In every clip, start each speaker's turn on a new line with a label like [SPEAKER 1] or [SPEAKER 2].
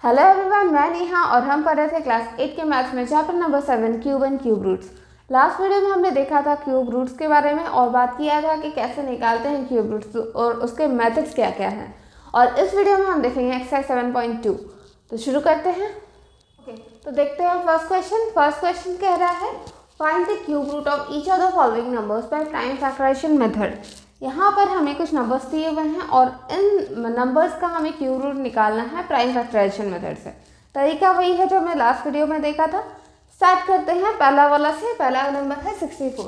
[SPEAKER 1] Hello everyone, मैं नेहा और हम पढ़ रहे थे क्लास 8 के मैथ्स में chapter number 7 cube and cube roots. Last video में हमने देखा था क्यूब रूट्स के बारे में और बात किया था कि कैसे निकालते हैं क्यूब रूट्स और उसके मेथड्स क्या क्या हैं। और इस वीडियो में हम देखेंगे एक्सरसाइज 7.2। तो शुरू करते हैं। तो देखते हैं फर्स्ट क्वेश्चन कह रहा है find the cube root of each of the following numbers by prime factorisation method. यहाँ पर हमें कुछ नंबर्स दिए हुए हैं और इन नंबर्स का हमें क्यूब रूट निकालना है प्राइम फैक्टराइजेशन मेथड से। तरीका वही है जो हमने लास्ट वीडियो में देखा था। स्टार्ट करते हैं पहला वाला से। पहला नंबर है 64।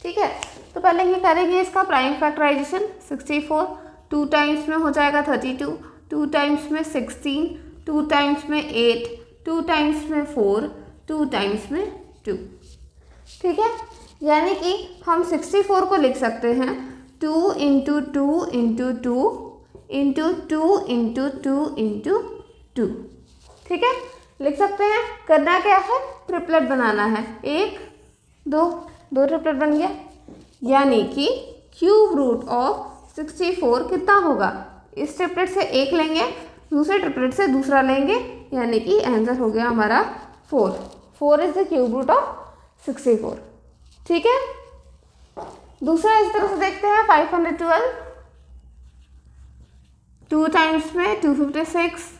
[SPEAKER 1] ठीक है, तो पहले ये करेंगे इसका प्राइम फैक्टराइजेशन। 64 2 टाइम्स में हो जाएगा 32, 2 टाइम्स में 16, 2 टाइम्स में 8, 2 टाइम्स में 4, 2 टाइम्स में 2। ठीक है, यानी कि हम 64 को लिख सकते हैं 2 into 2 into 2 into 2 into 2 into 2। ठीक है, लिख सकते हैं। करना क्या है, ट्रिपलेट बनाना है। 1 2 2 ट्रिपलेट बन गया, यानी कि क्यूब रूट ऑफ 64 कितना होगा। इस ट्रिपलेट से एक लेंगे, दूसरे ट्रिपलेट से दूसरा लेंगे, यानी कि आंसर हो गया हमारा 4। 4 is the cube root of 64। ठीक है, दूसरा इस तरह से देखते हैं 512। 2 टाइम्स में 256,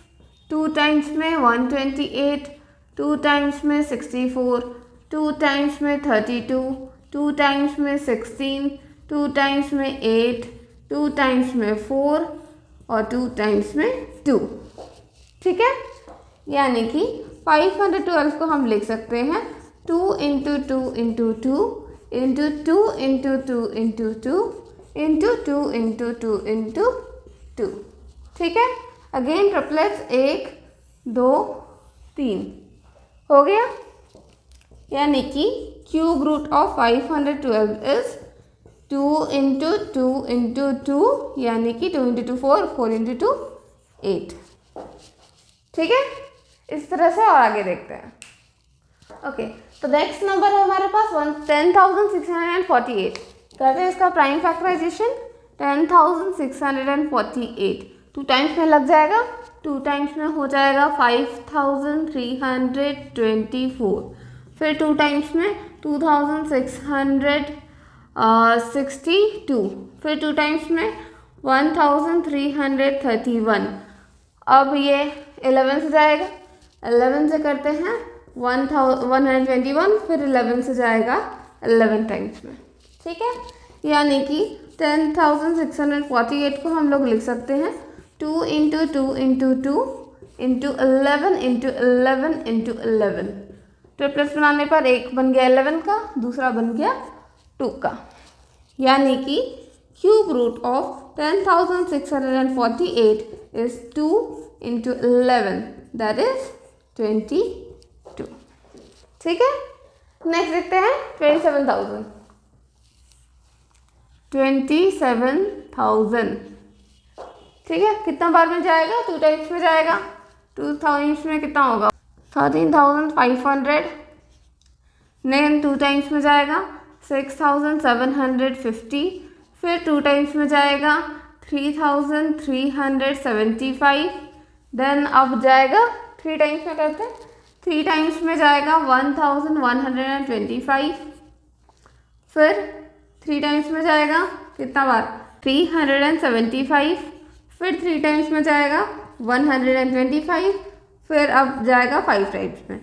[SPEAKER 1] 2 टाइम्स में 128, 2 टाइम्स में 64, 2 टाइम्स में 32, 2 टाइम्स में 16, 2 टाइम्स में 8, 2 टाइम्स में 4 और 2 टाइम्स में 2। ठीक है, यानी कि 512 को हम लिख सकते हैं 2 into 2 into 2 into 2 into 2 into 2 into 2 into 2 into 2। ठीक है, अगेन ट्रिपलेट्स 1 2 3 हो गया, यानी कि cube root of 512 is 2 into 2 into 2, यानी कि 2 इंटू 2 4, 4 इंटू 2 8। ठीक है, इस तरह से और आगे देखते हैं। ओके, तो नेक्स्ट नंबर है हमारे पास 10,648। करते हैं इसका प्राइम फैक्टराइजेशन। 10,648 2 टाइम्स में लग जाएगा, 2 टाइम्स में हो जाएगा 5,324, फिर 2 टाइम्स में 2,662, फिर 2 टाइम्स में 1,331। अब ये 11 से जाएगा, 11 से करते हैं 121, फिर 11 से जाएगा 11 टाइम्स में। ठीक है, यानी कि 10,648 को हम लोग लिख सकते हैं 2 into 2 into 2 into 11 into 11 into 11। Triplets बनाने पर एक बन गया 11 का, दूसरा बन गया 2 का, यानी कि cube root of 10,648 is 2 into 11, that is 22। ठीक है, नेक्स्ट देखते हैं 27,000। 27,000 ठीक है, कितना बार में जाएगा, 2 टाइम्स में जाएगा। 2 टाइम्स में कितना होगा 13,500, देन 2 टाइम्स में जाएगा 6,750, फिर 2 टाइम्स में जाएगा 3,375, देन अब जाएगा 3 टाइम्स में करते हैं, 3 टाइम्स में जाएगा 1,125, फिर 3 टाइम्स में जाएगा कितना बार 375, फिर 3 टाइम्स में जाएगा 125, फिर अब जाएगा 5 टाइम्स में,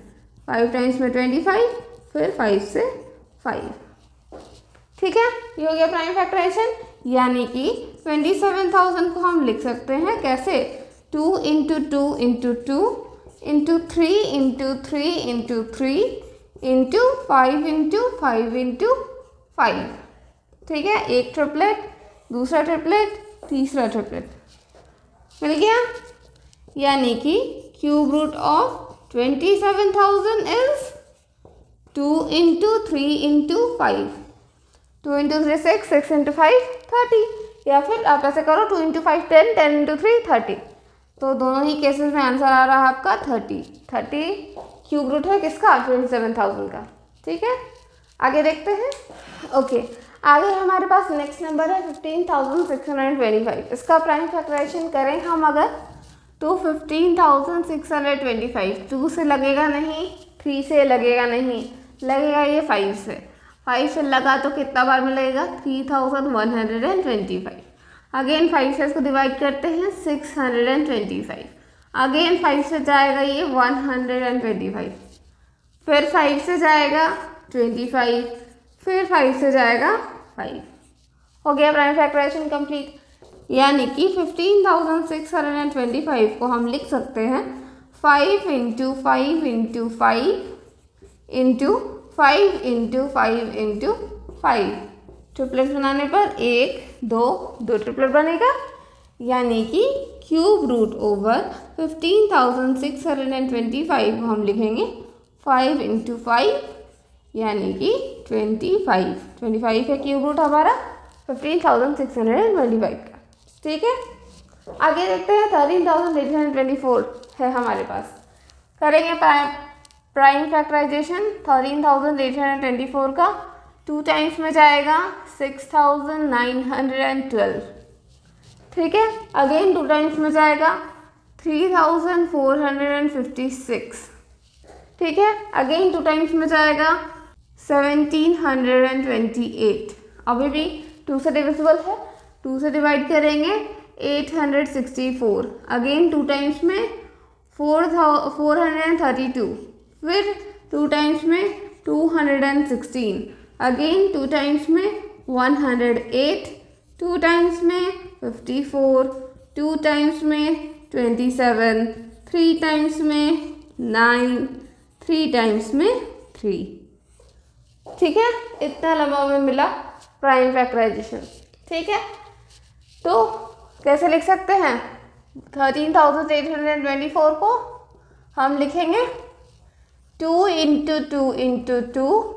[SPEAKER 1] 5 टाइम्स में 25, फिर 5 से 5। ठीक है, ये हो गया प्राइम फैक्टराइजेशन, यानी कि 27,000 को हम लिख सकते हैं कैसे, 2 into 2 into 2 into 3 into 3 into 3 into 5 into 5 into 5। ठीक है, एक ट्रिपलेट, दूसरा ट्रिपलेट, तीसरा ट्रिपलेट मिल गया, यानी कि cube root of 27,000 is 2 into 3 into 5। 2 into 3 6, 6 into 5 30, या फिर आप ऐसे करो 2 इंटू 5 10, 10 इंटू 3 30। तो दोनों ही केसेस में आंसर आ रहा है आपका 30। 30 क्यूब रूट है किसका, 27,000 का। ठीक है, आगे देखते हैं। ओके, आगे हमारे पास नेक्स्ट नंबर है 15,625। इसका प्राइम फैक्टराइजेशन करें हम अगर तो 15,625 2 से लगेगा नहीं, 3 से लगेगा नहीं, लगेगा ये 5 से। 5 से लगा तो कितना बार मिलेगा 3125। अगेन 5 से इसको डिवाइड करते हैं 625। अगेन 5 से जाएगा ये 125, फिर 5 से जाएगा 25, फिर 5 से जाएगा 5। हो गया प्राइम फैक्टराइजेशन कंप्लीट। यानी कि 15,625 को हम लिख सकते हैं 5 into 5 into 5 into 5 into 5 into 5। Triplet बनाने पर 1 2 2 ट्रिपलेट बनेगा। यानी कि क्यूब रूट ओवर 15,625 को हम लिखेंगे 5 इंटू 5 यानी कि 25 है क्यूब रूट हमारा 15,625 का। ठीक है, आगे देखते हैं 13,824 है हमारे पास। करेंगे प्राइम फैक्टराइजेशन 13,824 का। 2 टाइम्स में जाएगा 6,912। ठीक है, अगेन 2 टाइम्स में जाएगा 3,456। ठीक है, अगेन 2 टाइम्स में जाएगा 1,728। अभी भी 2 से डिविजिबल है, 2 से डिवाइड करेंगे 864। अगेन 2 टाइम्स में 432, फिर 2 टाइम्स में 216, अगेन 2 टाइम्स में 108, 2 टाइम्स में 54, 2 टाइम्स में 27, 3 टाइम्स में 9, 3 टाइम्स में 3। ठीक है, इतना लंबा में मिला प्राइम फैक्टराइजेशन। ठीक है, तो कैसे लिख सकते हैं 13,824 को हम लिखेंगे 2 into 2 into 2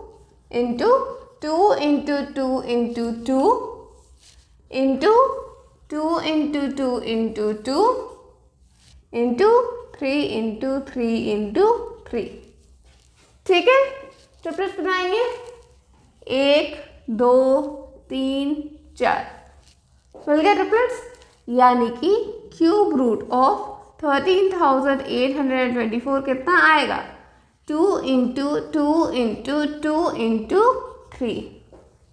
[SPEAKER 1] into 2 into 2 into 2 into 2 into 2 into 2 into 3 into 3 into 3। ठीक है, ट्रिपलेट बनाएंगे 1 2 3 4, मिल गया ट्रिपलेट्स। यानी कि क्यूब रूट ऑफ 13,824 कितना आएगा 2 इंटू 2 इंटू 2 इंटू 3।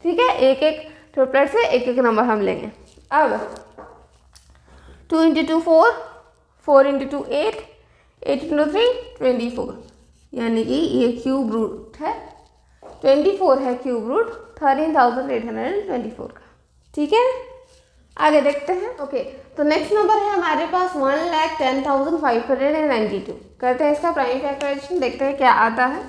[SPEAKER 1] ठीक है, एक एक ट्रिपलेट से एक एक नंबर हम लेंगे। अब 2 इंटू 2 4, 4 इंटू 2 8, 8 इंटू 3 24। यानी कि ये क्यूब रूट है 24 है क्यूब रूट 13,824 का। ठीक है, आगे देखते हैं। ओके, तो नेक्स्ट नंबर है हमारे पास 1,10,592। करते हैं इसका प्राइम फैक्टराइजेशन, देखते हैं क्या आता है।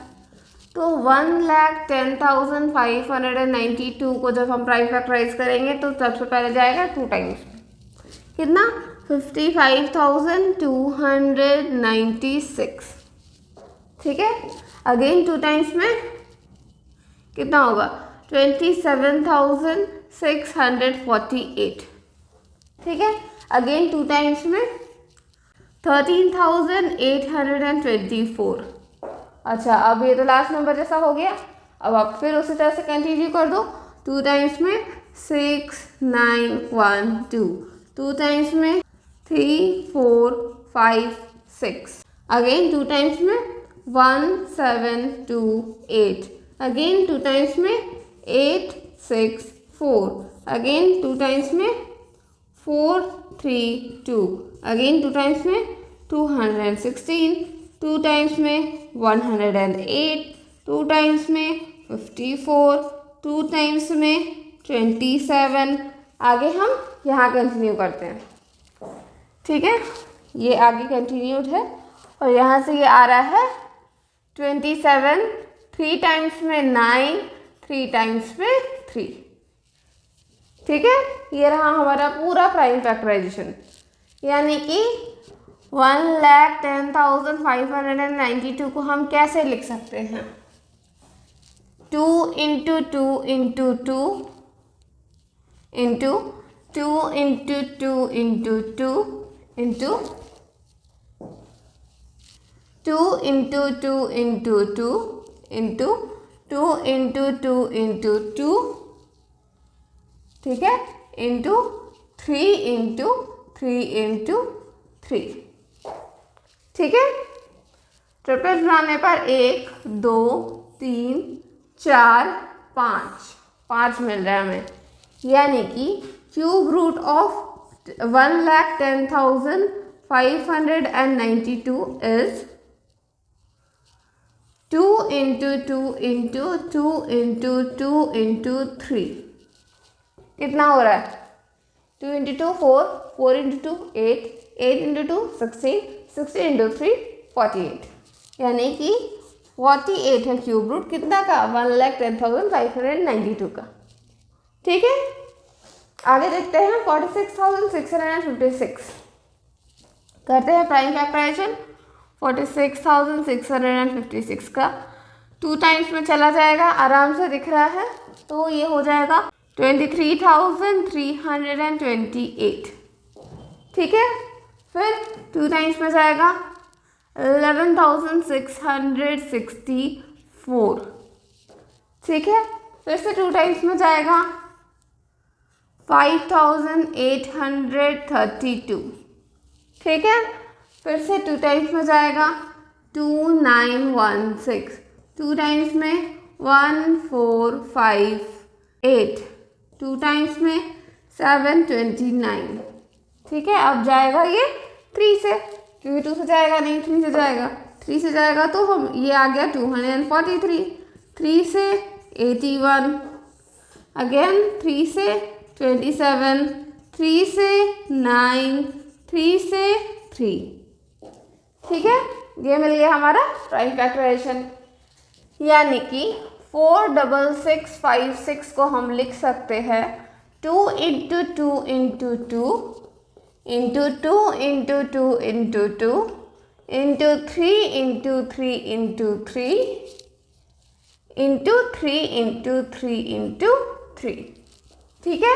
[SPEAKER 1] तो 1,10,592 को जब हम प्राइम फैक्टराइज करेंगे तो सबसे पहले जाएगा 2 टाइम्स में, कितना 55,296। ठीक है, अगेन 2 टाइम्स में कितना होगा 27,648। ठीक है, अगेन 2 टाइम्स में 13,824। अच्छा, अब ये तो लास्ट नंबर जैसा हो गया। अब आप फिर उसी तरह से कंटिन्यू कर दो। 2 टाइम्स में 6,912, 2 टाइम्स में 3,4,5,6, अगेन 2 टाइम्स में 1,728, अगेन 2 टाइम्स में 8,6,4, अगेन 2 टाइम्स में 4,3,2, अगेन 2 टाइम्स में 216, 2 टाइम्स में 108, 2 टाइम्स में 54, 2 टाइम्स में 27। आगे हम यहाँ कंटिन्यू करते हैं। ठीक है, ये आगे कंटिन्यूड है और यहाँ से ये आ रहा है 27, 3 टाइम्स में 9, 3 टाइम्स में 3। ठीक है, ये रहा हमारा पूरा प्राइम फैक्टराइजेशन। यानी कि 1,10,592 को हम कैसे लिख सकते हैं 2 into 2 into 2 into 2 into 2 into 2 into 2 into 2 into 2 into 2 into 2 into 2। ठीक है, इंटू 3 इंटू 3 इंटू 3। ठीक है, ट्रिपलेट बनाने पर 1 2 3 4 5 मिल रहा है हमें, यानी कि cube root of 1,10,592 is 2 into 2 into 2 into 2 into 3। कितना हो रहा है? 2 इंटू 2 4, 4 इंटू 2 8, 8 इंटू 2 16, 16 इंटू 3 48, यानी कि 48 है क्यूब रूट कितना का? 1,10,592 का। ठीक है, आगे देखते हैं 46,656। करते हैं प्राइम फैक्टराइजेशन। 46,656 का 2 टाइम्स में चला जाएगा, आराम से दिख रहा है, तो ये हो जाएगा 23,328। ठीक है, फिर 2 टाइम्स में जाएगा 11,664। ठीक है, फिर से 2 टाइम्स में जाएगा 5,832। ठीक है, फिर से 2 टाइम्स में जाएगा 2,916, 2 टाइम्स में 1,458, 2 टाइम्स में 729। ठीक है, अब जाएगा ये 3 से, क्योंकि 2 से जाएगा नहीं, 3 से जाएगा, 3 से जाएगा तो हम ये आ गया 243, 3 से 81, अगेन 3 से 27, 3 से 9, 3 से 3। ठीक है, ये मिल गया हमारा प्राइम फैक्टराइजेशन, यानी कि 46656 को हम लिख सकते हैं 2 into 2 into 2 into 2 into 2 into 2 into 3 into 3 into 3 into 3 into 3 into 3। ठीक है,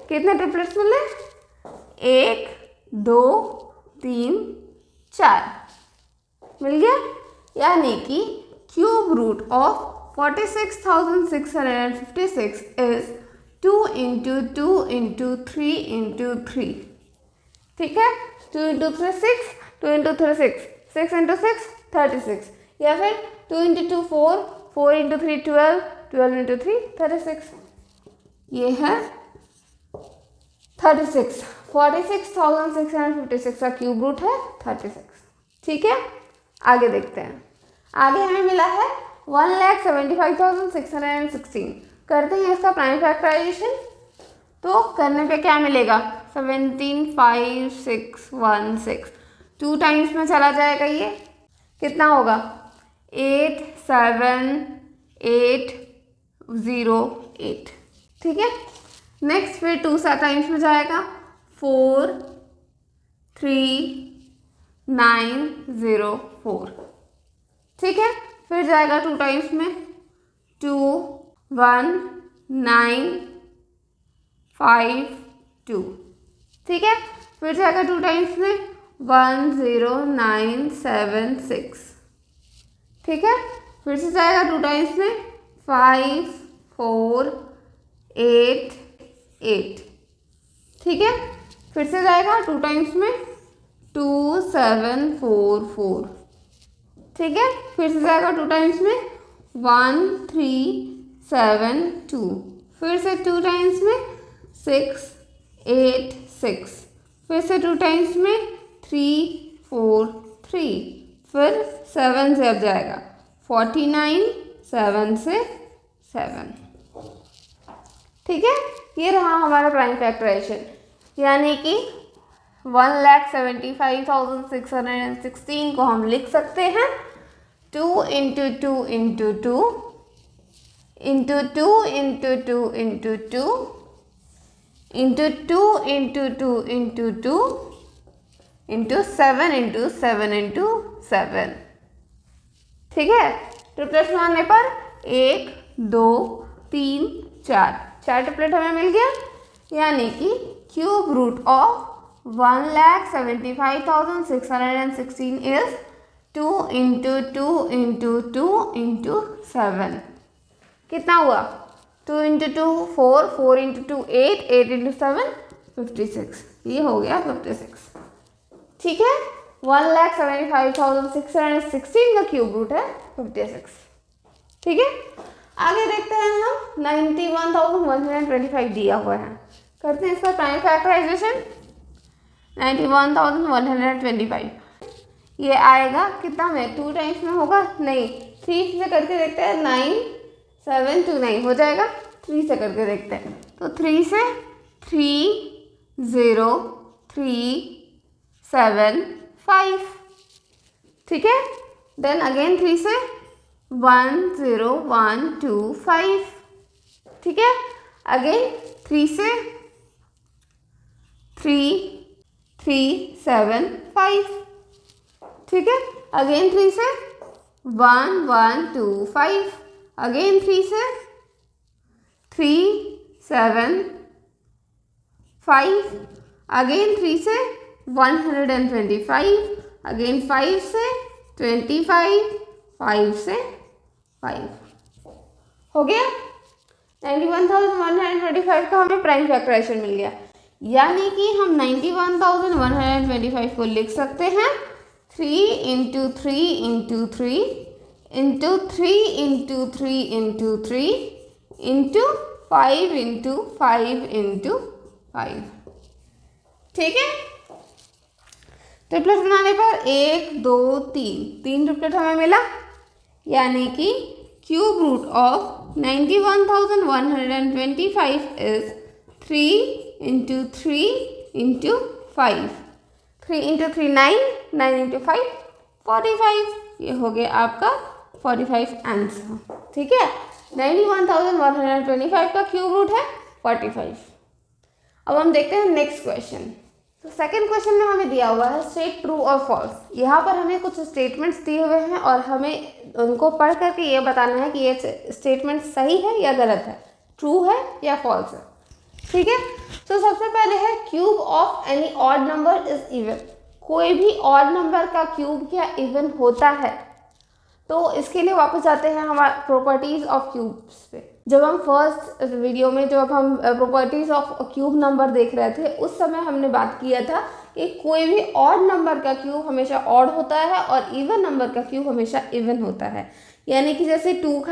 [SPEAKER 1] कितने ट्रिपलेट्स मिले? 1 2 3 4 मिल गया, यानी कि cube root of 46,656 is 2 into 2 into 3 into 3। ठीक है, 2 इंटू 3 6, 2 इंटू 3 6, 6 इंटू 6 36, या फिर 2 इंटू 2 4, 4 इंटू 3 12, 12 इंटू 3 36। ये है 36, 46,656 का क्यूब रूट है 36। ठीक है, आगे देखते हैं। आगे हमें मिला है 1,75,616। करते हैं इसका प्राइम फैक्टराइजेशन। तो करने पे क्या मिलेगा? 17,5,616, 2 टाइम्स में चला जाएगा, ये कितना होगा? 8,7,8,0,8। ठीक है, नेक्स्ट फिर 2 टाइम्स में जाएगा 4,3,9,0,4। ठीक है, फिर जाएगा 2 टाइम्स में 2,1,9,5,2। ठीक है, फिर जाएगा 2 टाइम्स में 1,0,9,7,6। ठीक है, फिर से जाएगा 2 टाइम्स में 5,4,8,8। ठीक है, फिर से जाएगा 2 टाइम्स में 2,7,4,4। ठीक है, फिर से जाएगा 2 टाइम्स में 1,3,7,2। फिर से 2 टाइम्स में 6,8,6। फिर से 2 टाइम्स में 3,4,3। फिर 7 से अब जाएगा 49, 7 से 7। ठीक है, ये रहा हमारा प्राइम फैक्टराइजेशन, यानी कि 1,75,616 को हम लिख सकते हैं 2 into 2 into 2 into 2 into 2 into 2 into 2 into 2 into 2 into 7 into 7 into 7। ठीक है, ट्रिपलेट बनाने पर 1 2 3 4 ट्रिपलेट हमें मिल गया, यानी कि cube root of 1,75,616 is 2 into 2 into 2 into 7। कितना हुआ? 2 इंटू 2 4, 4 इंटू 2 8, 8 इंटू 7 56। ये हो गया 56। ठीक है, 1,75,616 का क्यूब रूट है 56। ठीक है, आगे देखते हैं हम 91,125 दिया हुआ है, करते हैं इसका प्राइम फैक्टराइजेशन। 91,125 ये आएगा कितना में, 2 टाइम्स में होगा नहीं, 3 से करके देखते हैं, 9729 हो जाएगा। 3 से करके देखते हैं, तो 3 से 30375, ठीक है। देन अगेन 3 से 10125, ठीक है। अगेन 3 से 3375, ठीक है। अगेन 3 से 1125, अगेन 3 से 375, अगेन 3 से 125, अगेन 5 से 25, 5 से 5 हो गया। 91,125 का हमें प्राइम फैक्टराइजेशन मिल गया, यानी कि हम 91,125 को लिख सकते हैं 3 × 3 × 3 × 3 × 3 × 3 × 5 × 5 × 5, ठीक है। ट्रिपलेट बनाने पर 1 2 3 ट्रिपलेट हमें मिला, यानी कि क्यूब रूट ऑफ 91,125 इज 3 × 3 × 5, 3 × 3 9, 9 × 5 45, ये हो गया आपका 45 आंसर, ठीक है। 91,125 का क्यूब रूट है 45। अब हम देखते हैं नेक्स्ट क्वेश्चन। तो सेकंड क्वेश्चन में हमें दिया हुआ है स्टेट ट्रू और फॉल्स। यहाँ पर हमें कुछ स्टेटमेंट्स दिए हुए हैं और हमें उनको पढ़ करके ये बताना है कि ये स्टेटमेंट सही है या गलत है, ट्रू है या फॉल्स है, ठीक है। तो सबसे पहले है cube of any odd number is even. कोई भी ऑड नंबर का क्यूब क्या इवन होता है? तो इसके लिए वापस जाते हैं हमारे प्रॉपर्टीज ऑफ क्यूब्स पे। जब हम फर्स्ट वीडियो में जब हम प्रॉपर्टीज ऑफ क्यूब नंबर देख रहे थे, उस समय हमने बात किया था कि कोई भी ऑड नंबर का क्यूब हमेशा ऑड होता है और इवन नंबर का क्यूब हमेशा इवन होता है। यानी कि जैसे 2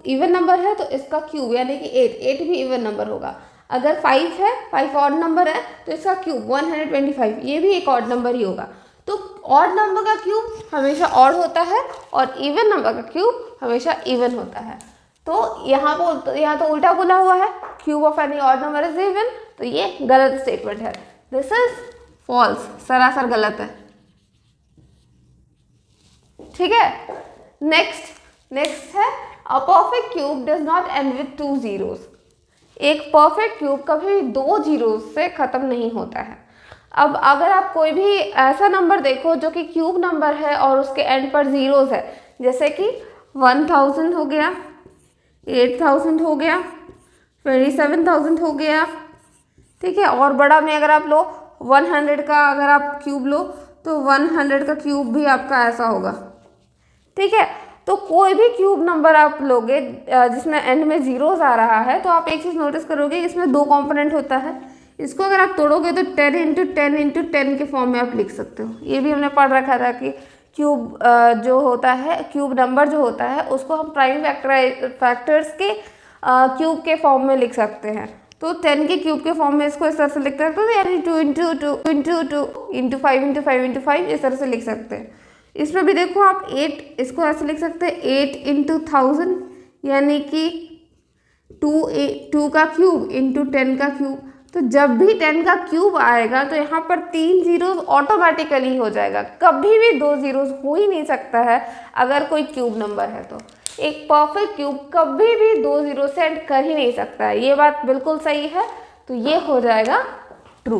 [SPEAKER 1] इवन नंबर है तो इसका क्यूब यानी कि 8 भी इवन नंबर होगा। अगर 5 है, 5 ऑड नंबर है तो इसका क्यूब 125, ये भी एक ऑड नंबर ही होगा। तो ऑड नंबर का क्यूब हमेशा ऑड होता है और इवन नंबर का क्यूब हमेशा इवन होता है। तो यहाँ तो उल्टा बोला हुआ है, cube of any odd number is even, तो ये गलत स्टेटमेंट है, दिस इज फॉल्स, सरासर गलत है, ठीक है। नेक्स्ट है अ perfect cube does not and with 2 zeros। एक परफेक्ट क्यूब कभी 2 zeros से खत्म नहीं होता है। अब अगर आप कोई भी ऐसा नंबर देखो जो कि क्यूब नंबर है और उसके एंड पर जीरोस है, जैसे कि 1000 हो गया, 8000 हो गया, 27000 हो गया, ठीक है। और बड़ा में अगर आप लो 100 का अगर आप क्यूब लो तो 100 का क्यूब भी आपका ऐसा होगा, ठीक है। तो कोई भी क्यूब नंबर आप लोगे जिसमें एंड में जीरोस आ रहा है, तो आप एक चीज़ नोटिस करोगे इसमें 2 कंपोनेंट होता है। इसको अगर आप तोड़ोगे तो 10 × 10 × 10 के फॉर्म में आप लिख सकते हो। ये भी हमने पढ़ रखा था कि क्यूब जो होता है, क्यूब नंबर जो होता है उसको हम प्राइम फैक्टर्स के क्यूब के फॉर्म में लिख सकते हैं। तो 10 के क्यूब के फॉर्म में इसको इस तरह से लिख सकते हैं, यानी 2 × 2 × 2 × 5 × 5 × 5 इस तरह से लिख सकते हैं। इसमें भी देखो आप 8, इसको ऐसे लिख सकते हैं 8 × 1000, यानी कि 2 का क्यूब × 10 का क्यूब। तो जब भी 10 का क्यूब आएगा तो यहाँ पर 3 zeros ऑटोमेटिकली हो जाएगा, कभी भी 2 zeros हो ही नहीं सकता है अगर कोई क्यूब नंबर है। तो एक परफेक्ट क्यूब कभी भी 2 zeros से एंड कर ही नहीं सकता है, ये बात बिल्कुल सही है। तो ये हो जाएगा ट्रू,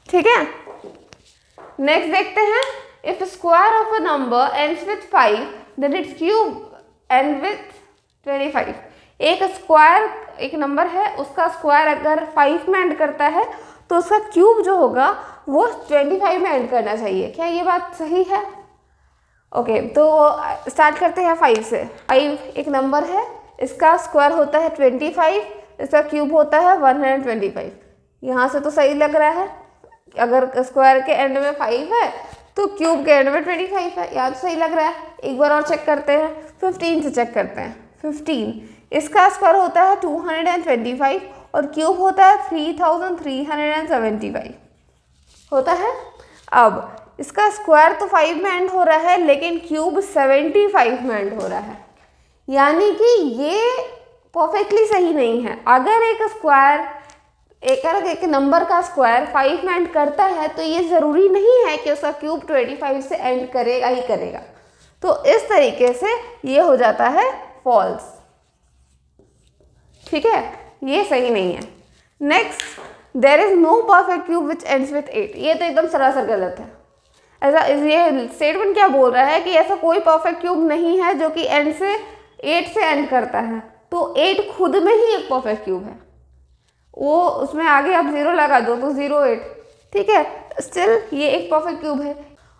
[SPEAKER 1] ठीक है। नेक्स्ट देखते हैं, if square of a number ends with 5 then its cube end with 25। एक स्क्वायर एक नंबर है, उसका स्क्वायर अगर 5 में एंड करता है तो उसका क्यूब जो होगा वो 25 में एंड करना चाहिए। क्या ये बात सही है? ओके, तो स्टार्ट करते हैं 5 से। 5 एक नंबर है, इसका स्क्वायर होता है 25, इसका क्यूब होता है 125। यहाँ से तो सही लग रहा है, अगर स्क्वायर के एंड में 5 है तो क्यूब के एंड में 25 है। याद सही लग रहा है? एक बार और चेक करते हैं, 15 से चेक करते हैं। 15 इसका स्क्वायर होता है 225 और क्यूब होता है 3375 होता है। अब इसका स्क्वायर तो 5 में एंड हो रहा है लेकिन क्यूब 75 में एंड हो रहा है, यानी कि ये परफेक्टली सही नहीं है। अगर एक नंबर का स्क्वायर 5 में एंड करता है तो ये ज़रूरी नहीं है कि उसका क्यूब 25 से एंड करेगा ही करेगा। तो इस तरीके से ये हो जाता है फॉल्स। ठीक है, ये सही नहीं है। Next, there is no perfect cube which ends with 8। ये तो एकदम सरासर गलत है। ऐसा ये स्टेटमेंट क्या बोल रहा है कि ऐसा कोई परफेक्ट क्यूब नहीं है जो कि एंड से 8 से एंड करता है। तो 8 खुद में ही एक परफेक्ट क्यूब है, वो उसमें आगे आप 0 लगा दो तो 0 8, ठीक है, स्टिल ये एक परफेक्ट क्यूब है।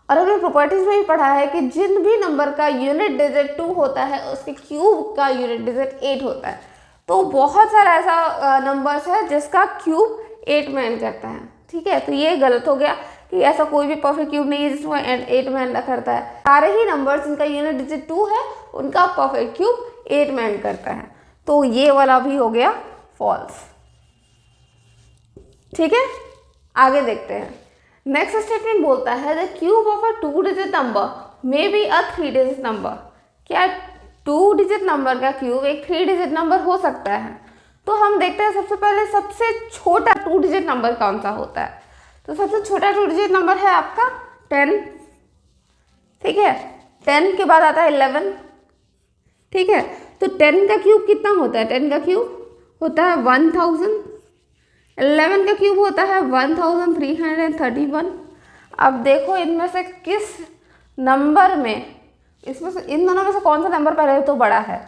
[SPEAKER 1] और हमने प्रॉपर्टीज में भी पढ़ा है कि जिन भी नंबर का यूनिट डिजिट 2 होता है उसके क्यूब का यूनिट डिजिट 8 होता है। तो बहुत सारा ऐसा नंबर्स है जिसका क्यूब 8 में एंड करता है। ठीक है, तो ये गलत हो गया कि ऐसा कोई भी परफेक्ट क्यूब नहीं है जिसमें 8 में एंड करता है। सारे ही नंबर्स जिनका यूनिट डिजिट 2 है उनका परफेक्ट क्यूब 8 में एंड करता है। तो ये वाला भी हो गया फॉल्स। ठीक है, आगे देखते हैं। नेक्स्ट स्टेटमेंट बोलता है the cube of a 2 digit number may be a 3 digit number. क्या 2 डिजिट नंबर का क्यूब एक 3 डिजिट नंबर हो सकता है? तो हम देखते हैं सबसे पहले सबसे छोटा 2 डिजिट नंबर कौन सा होता है। तो सबसे छोटा 2 डिजिट नंबर है आपका 10। ठीक है, 10 के बाद आता है 11। ठीक है, तो 10 का क्यूब कितना होता है? 10 का क्यूब होता है 1000। 11 का क्यूब होता है 1331। अब देखो इनमें से किस नंबर में, इसमें से इन दोनों में से कौन सा नंबर पहले तो बड़ा है?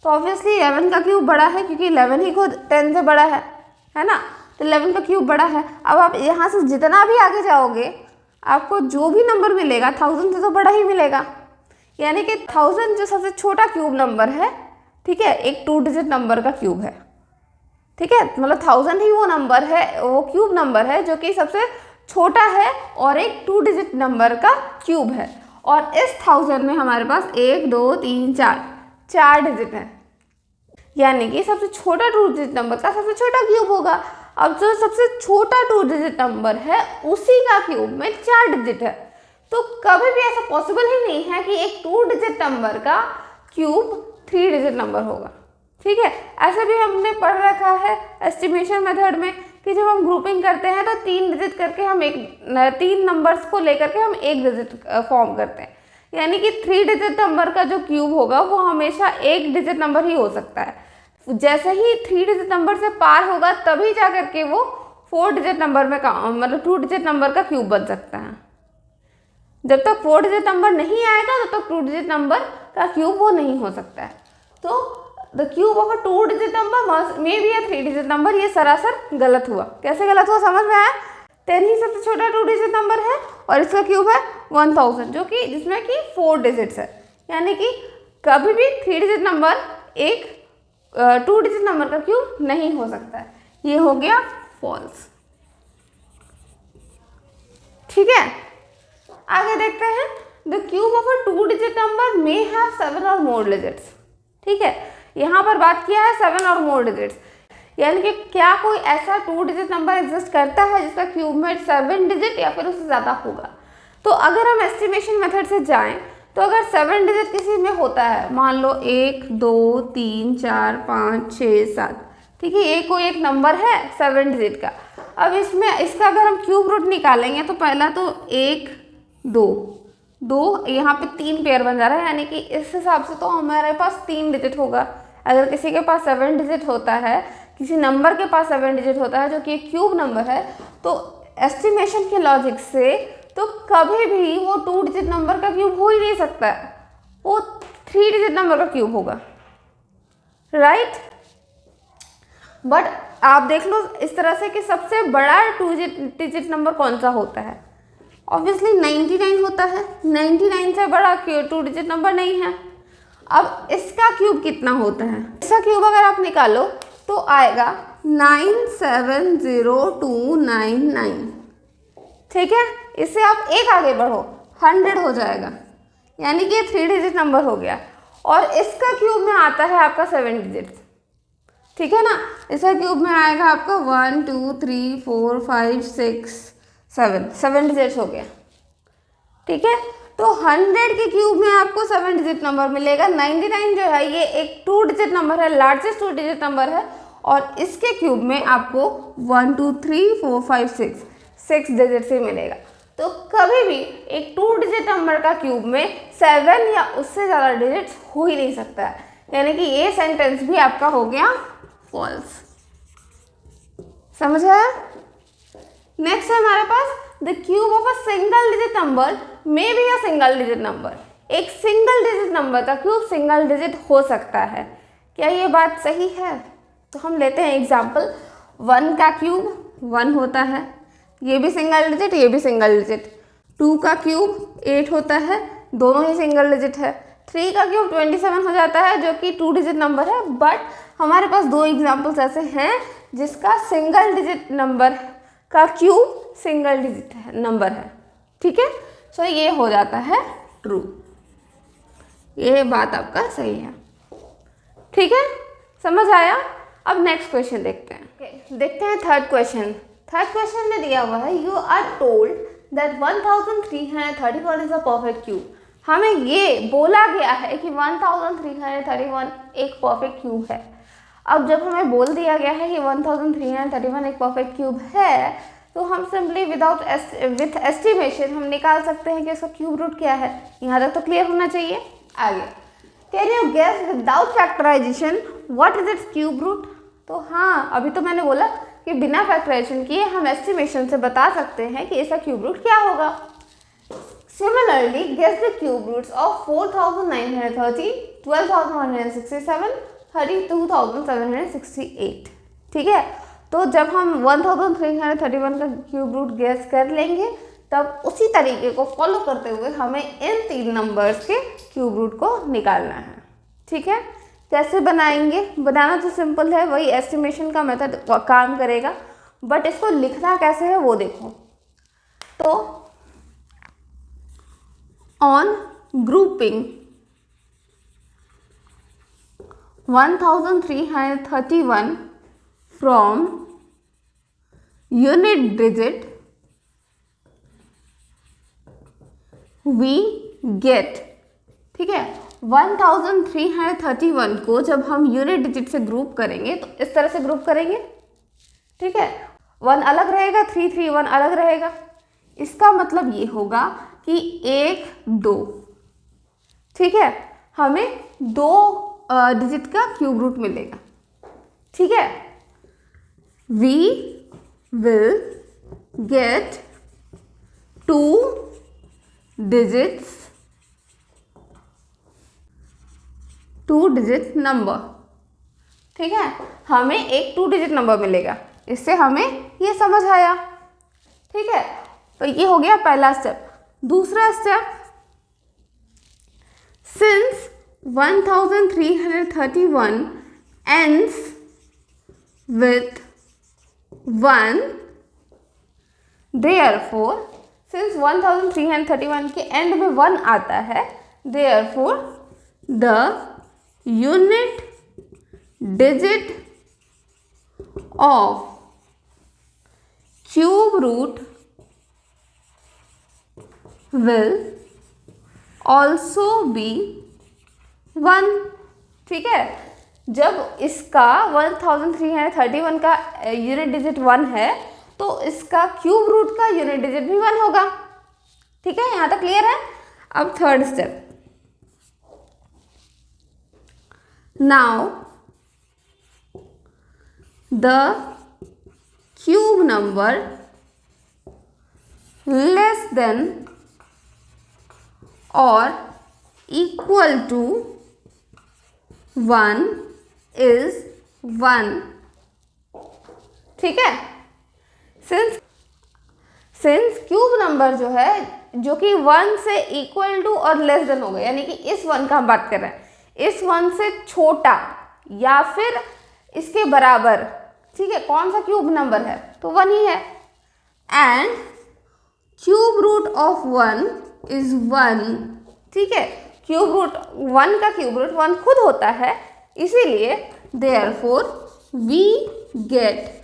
[SPEAKER 1] तो ऑब्वियसली 11 का क्यूब बड़ा है क्योंकि 11 ही खुद 10 से बड़ा है ना। तो 11 का क्यूब बड़ा है। अब आप यहाँ से जितना भी आगे जाओगे आपको जो भी नंबर मिलेगा 1000 से तो बड़ा ही मिलेगा, यानी कि 1000 जो सबसे छोटा क्यूब नंबर है, ठीक है, एक 2 डिजिट नंबर का क्यूब है। ठीक है, मतलब 1000 ही वो नंबर है, वो क्यूब नंबर है जो कि सबसे छोटा है और एक 2 डिजिट नंबर का क्यूब है। और इस 1000 में हमारे पास 1 2 3 4 डिजिट है, यानी कि सबसे छोटा 2 डिजिट नंबर का सबसे छोटा क्यूब होगा। अब जो सबसे छोटा 2 डिजिट नंबर है उसी का क्यूब में 4 डिजिट है। तो कभी भी ऐसा पॉसिबल ही नहीं है कि एक 2 डिजिट नंबर का क्यूब 3 डिजिट नंबर होगा। ठीक है, ऐसे भी हमने पढ़ रखा है एस्टिमेशन मेथड में कि जब हम ग्रुपिंग करते हैं तो 3 डिजिट करके हम 3 नंबर्स को लेकर के हम 1 डिजिट फॉर्म करते हैं, यानी कि 3 डिजिट नंबर का जो क्यूब होगा वो हमेशा 1 डिजिट नंबर ही हो सकता है। जैसे ही 3 डिजिट नंबर से पार होगा तभी जा करके वो 4 डिजिट नंबर में मतलब 2 डिजिट नंबर का क्यूब बन सकता है। जब तक 4 डिजिट नंबर नहीं आएगा तब तक 2 डिजिट नंबर का क्यूब वो नहीं हो सकता है। तो the cube of a 2 digit number may be a 3 digit number, ये सरासर गलत हुआ। कैसे गलत हुआ समझ में आया? 10 ही सबसे छोटा 2 डिजिट नंबर है और इसका क्यूब है 1000 जो कि जिसमें कि 4 डिजिट्स है, यानी कि कभी भी 3 डिजिट नंबर एक 2 डिजिट नंबर का क्यूब नहीं हो सकता है। ये हो गया फॉल्स। ठीक है, आगे देखते हैं the cube of a 2 digit number may have 7 और मोर डिजिट्स। ठीक है, यहाँ पर बात किया है 7 और मोर डिजिट्स, यानी कि क्या कोई ऐसा 2 डिजिट नंबर एग्जिस्ट करता है जिसका क्यूब में 7 डिजिट या फिर उससे ज़्यादा होगा। तो अगर हम एस्टिमेशन मेथड से जाएं तो अगर 7 डिजिट किसी में होता है, मान लो 1 2 3 4 5 6 7, ठीक है, ये कोई एक नंबर है 7 डिजिट का। अब इसमें इसका अगर हम क्यूब रूट निकालेंगे तो पहला तो 1 2 यहाँ पे 3 पेयर बन जा रहा है, यानी कि इस हिसाब से तो हमारे पास 3 डिजिट होगा। अगर किसी के पास 7 डिजिट होता है, किसी नंबर के पास 7 डिजिट होता है जो कि एक क्यूब नंबर है, तो एस्टिमेशन के लॉजिक से तो कभी भी वो 2 डिजिट नंबर का क्यूब हो ही नहीं सकता है, वो 3 डिजिट नंबर का क्यूब होगा, राइट। बट आप देख लो इस तरह से कि सबसे बड़ा 2 डिजिट नंबर कौन सा होता है? ऑब्वियसली 99 होता है। 99 से बड़ा 2 डिजिट नंबर नहीं है। अब इसका क्यूब कितना होता है? इसका क्यूब अगर आप निकालो तो आएगा 970299। ठीक है, इससे आप एक आगे बढ़ो, 100 हो जाएगा, यानी कि 3 डिजिट नंबर हो गया। और इसका क्यूब में आता है आपका 7 डिजिट, ठीक है ना। इसका क्यूब में आएगा आपका 1 2 3 4 5 6 7 डिजिट्स हो गया, ठीक है। तो 100 के क्यूब में आपको 7 डिजिट नंबर मिलेगा। 99 जो है ये एक 2 डिजिट नंबर है, लार्जेस्ट 2 डिजिट नंबर है, और इसके क्यूब में आपको 1 2 3 4 5 6 डिजिट से मिलेगा। तो कभी भी एक 2 डिजिट नंबर का क्यूब में 7 या उससे ज़्यादा डिजिट्स हो ही नहीं सकता है, यानी कि ये सेंटेंस भी आपका हो गया फॉल्स। समझ आया? नेक्स्ट है हमारे पास the cube of a single digit number may be a single digit number. एक सिंगल डिजिट नंबर का क्यूब सिंगल डिजिट हो सकता है। क्या ये बात सही है? तो हम लेते हैं एग्जाम्पल, 1 का क्यूब 1 होता है, ये भी सिंगल डिजिट, ये भी सिंगल डिजिट। 2 का क्यूब 8 होता है, दोनों ही सिंगल डिजिट है। 3 का क्यूब 27 हो जाता है, जो कि 2 डिजिट नंबर है, बट हमारे पास 2 एग्जाम्पल्स ऐसे हैं जिसका सिंगल डिजिट नंबर का क्यूब सिंगल डिजिट नंबर है, ठीक है। सो ये हो जाता है ट्रू, ये बात आपका सही है, ठीक है। समझ आया? अब नेक्स्ट क्वेश्चन देखते हैं। देखते हैं थर्ड क्वेश्चन। थर्ड क्वेश्चन में दिया हुआ है you are told that 1331 is a perfect cube. हमें ये बोला गया है कि 1331 एक परफेक्ट क्यूब है। अब जब हमें बोल दिया गया है कि 1331 एक परफेक्ट क्यूब है, तो हम सिंपली विथ एस्टिमेशन हम निकाल सकते हैं कि इसका क्यूब रूट क्या है। यहाँ तक तो क्लियर होना चाहिए। आगे, can you guess without factorisation what is its cube root? तो हाँ, अभी तो मैंने बोला कि बिना फैक्टराइजेशन किए हम एस्टिमेशन से बता सकते हैं कि इसका क्यूब रूट क्या होगा। Similarly guess the cube roots of 4930, 12167, 32,768, ठीक है। तो जब हम 1331 का क्यूब रूट गेस कर लेंगे, तब उसी तरीके को फॉलो करते हुए हमें इन 3 नंबर्स के क्यूब रूट को निकालना है, ठीक है। कैसे बनाएंगे? बनाना तो सिंपल है, वही एस्टिमेशन का मेथड काम करेगा, बट इसको लिखना कैसे है वो देखो। तो on grouping 1331 from unit digit we get, ठीक है। 1331 को जब हम यूनिट डिजिट से ग्रुप करेंगे तो इस तरह से ग्रुप करेंगे, ठीक है। 1 अलग रहेगा, 331 अलग रहेगा। इसका मतलब ये होगा कि 1 2, ठीक है, हमें 2 डिजिट का क्यूब रूट मिलेगा, ठीक है। We will get 2 digits, 2 digit number, ठीक है। हमें एक 2 डिजिट नंबर मिलेगा, इससे हमें ये समझ आया, ठीक है। तो ये हो गया पहला स्टेप। दूसरा step, since 1331 ends with 1, therefore since 1331 के एंड में 1 आता है, therefore the unit digit of cube root will also be 1, ठीक है। जब इसका 1331 का यूनिट डिजिट 1 है, तो इसका क्यूब रूट का यूनिट डिजिट भी 1 होगा, ठीक है। यहाँ तक क्लियर है? अब third step, now the cube number less than और इक्वल टू 1 is 1, ठीक है। सिंस क्यूब नंबर जो है, जो कि 1 से इक्वल टू और लेस देन हो गए, यानी कि इस 1 का हम बात कर रहे हैं, इस 1 से छोटा या फिर इसके बराबर, ठीक है। कौन सा क्यूब नंबर है? तो 1 ही है। And cube root of 1 is 1, ठीक है, क्यूब रूट 1 का क्यूब रूट 1 खुद होता है, इसीलिए therefore we get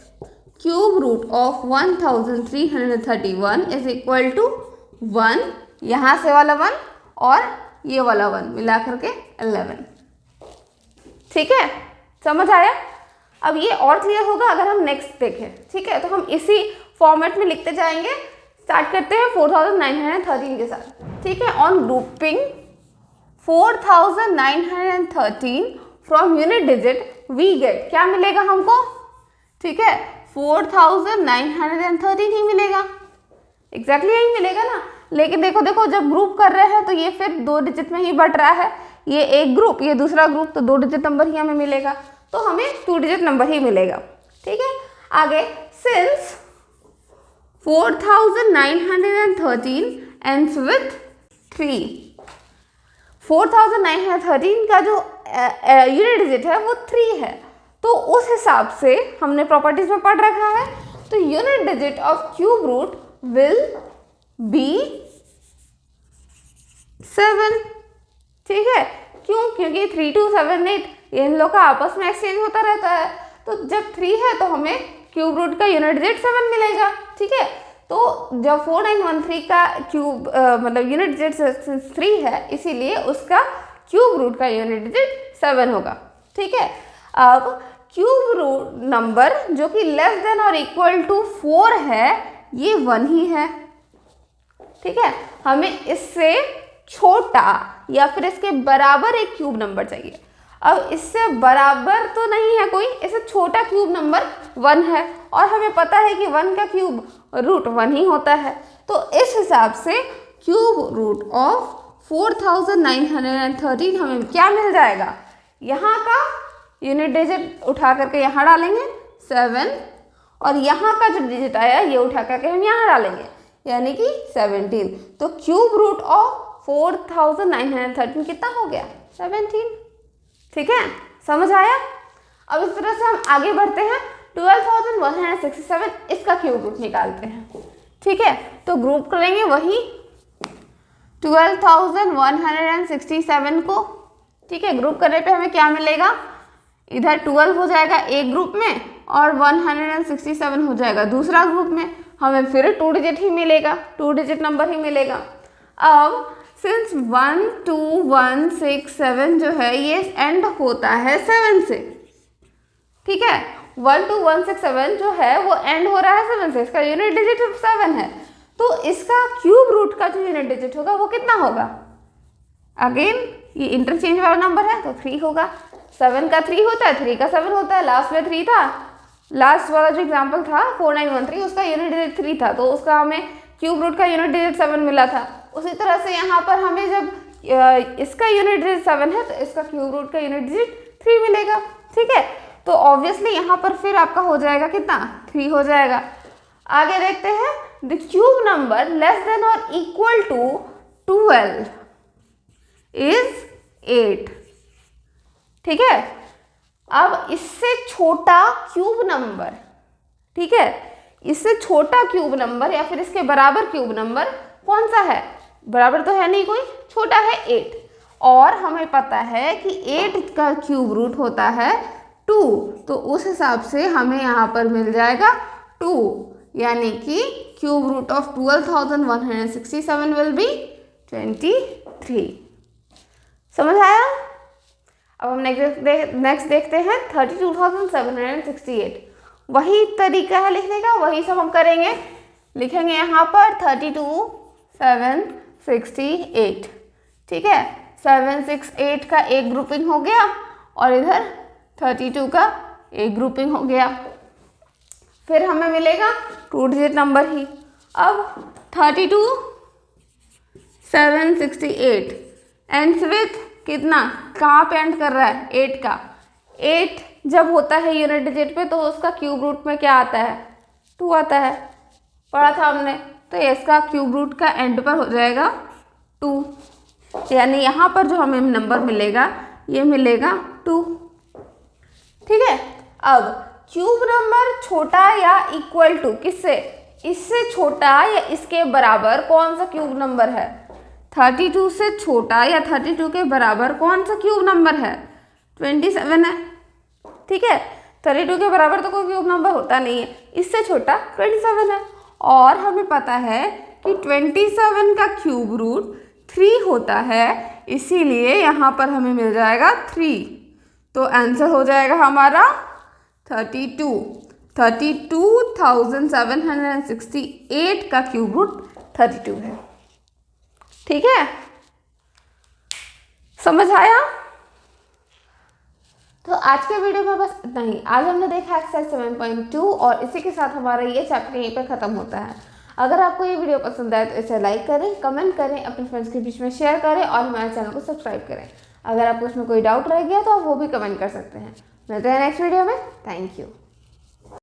[SPEAKER 1] cube root of 1331 is equal to 1, यहाँ से वाला 1 और ये वाला 1 मिला करके 11, ठीक है, समझ आया। अब ये और क्लियर होगा अगर हम नेक्स्ट देखें, ठीक है, तो हम इसी फॉर्मेट में लिखते जाएंगे। स्टार्ट करते हैं 4913 के साथ, ठीक है। On grouping 4913 from unit digit we get, क्या मिलेगा हमको, ठीक है, 4913 ही मिलेगा, एग्जैक्टली यही मिलेगा ना। लेकिन देखो जब ग्रुप कर रहे हैं तो ये फिर 2 डिजिट में ही बट रहा है, ये एक ग्रुप ये दूसरा ग्रुप, तो 2 डिजिट नंबर ही हमें मिलेगा, तो हमें 2 डिजिट नंबर ही मिलेगा, ठीक है। आगे सिंस 4913 ends with 3, 4913 का जो यूनिट डिजिट है वो 3 है, तो उस हिसाब से हमने प्रॉपर्टीज में पढ़ रखा है, तो unit digit of cube root will be 7, ठीक है। क्यों, क्योंकि 3 2 7 8 इन लोग का आपस में एक्सचेंज होता रहता है, तो जब 3 है तो हमें क्यूब रूट का यूनिट डिजिट 7 मिलेगा, ठीक है। तो जब 4913 का क्यूब मतलब यूनिट डिजिट 3 है, इसीलिए उसका क्यूब रूट का यूनिट डिजिट 7 होगा, ठीक है। अब क्यूब रूट नंबर जो कि लेस देन और इक्वल टू 4 है, ये 1 ही है, ठीक है। हमें इससे छोटा या फिर इसके बराबर एक क्यूब नंबर चाहिए। अब इससे बराबर तो नहीं है कोई, इससे छोटा क्यूब नंबर 1 है, और हमें पता है कि 1 का क्यूब रूट 1 ही होता है, तो इस हिसाब से क्यूब रूट ऑफ 4913 हमें क्या मिल जाएगा, यहाँ का यूनिट डिजिट उठा करके यहाँ डालेंगे 7, और यहाँ का जो डिजिट आया ये उठा करके हम यहाँ डालेंगे, यानी कि 17। तो क्यूब रूट ऑफ 4913 कितना हो गया, 17, ठीक है, समझ आया। अब इस तरह से हम आगे बढ़ते हैं, 12167 इसका क्यूब रूट निकालते हैं, ठीक है। तो ग्रुप करेंगे वही 12167 को, ठीक है। ग्रुप करने पे हमें क्या मिलेगा, इधर 12 हो जाएगा एक ग्रुप में और 167 हो जाएगा दूसरा ग्रुप में, हमें फिर 2 डिजिट ही मिलेगा, 2 डिजिट नंबर ही मिलेगा। अब सिंस 12167 जो है ये एंड होता है 7 से, ठीक है, 12167 जो है वो एंड हो रहा है 7 से, इसका यूनिट डिजिट 7 है, तो इसका क्यूब रूट का जो यूनिट डिजिट होगा वो कितना होगा, अगेन ये इंटरचेंज वाला नंबर है तो 3 होगा, 7 का 3 होता है, 3 का 7 होता है, लास्ट में 3 था, लास्ट वाला जो एग्जाम्पल था 4913 उसका यूनिट डिजिट 3 था, तो उसका हमें क्यूब रूट का यूनिट डिजिट 7 मिला था। उसी तरह से यहाँ पर हमें जब इसका यूनिट डिजिट 7 है तो इसका क्यूब रूट का यूनिट डिजिट 3 मिलेगा, ठीक है। तो ऑब्वियसली यहाँ पर फिर आपका हो जाएगा कितना, 3 हो जाएगा। आगे देखते हैं, the cube number less than और इक्वल टू 12 इज 8, ठीक है। अब इससे छोटा क्यूब नंबर, ठीक है, इससे छोटा क्यूब नंबर या फिर इसके बराबर क्यूब नंबर कौन सा है, बराबर तो है नहीं कोई, छोटा है 8, और हमें पता है कि 8 का क्यूब रूट होता है 2, तो उस हिसाब से हमें यहाँ पर मिल जाएगा 2, यानी कि cube root of 12167 will be 23। समझ आया। अब हम नेक्स्ट देखते हैं 32768, वही तरीका है लिखने का, वही सब हम करेंगे, लिखेंगे यहाँ पर 32768, ठीक है। 768 का एक ग्रुपिंग हो गया और इधर 32 का एक ग्रुपिंग हो गया, फिर हमें मिलेगा 2 डिजिट नंबर ही। अब 32768 एंड्स विथ कितना, कहाँ पे एंड कर रहा है, 8 का, 8 जब होता है यूनिट डिजिट पे तो उसका क्यूब रूट में क्या आता है, 2 आता है, पढ़ा था हमने, तो इसका क्यूब रूट का एंड पर हो जाएगा 2, यानी यहाँ पर जो हमें नंबर मिलेगा ये मिलेगा 2, ठीक है। अब क्यूब नंबर छोटा या इक्वल टू किससे, इससे छोटा या इसके बराबर कौन सा क्यूब नंबर है? 32 से छोटा या 32 के बराबर कौन सा क्यूब नंबर है? 27 है। ठीक है, 32 के बराबर तो कोई क्यूब नंबर होता नहीं है, इससे छोटा 27 है। और हमें पता है कि 27 का क्यूब रूट 3 होता है, इसीलिए यहाँ पर हमें मिल जाएगा 3। तो आंसर हो जाएगा हमारा 32। 32,768 का क्यूब रूट 32 है। ठीक है, समझ आया? तो आज के वीडियो में बस इतना ही। आज हमने देखा एक्सरसाइज 7.2 और इसी के साथ हमारा ये चैप्टर यहीं पर ख़त्म होता है। अगर आपको ये वीडियो पसंद आए तो इसे लाइक करें, कमेंट करें, अपने फ्रेंड्स के बीच में शेयर करें और हमारे चैनल को सब्सक्राइब करें। अगर आपको इसमें कोई डाउट रह गया तो आप वो भी कमेंट कर सकते हैं। मिलते हैं नेक्स्ट वीडियो में। Thank you.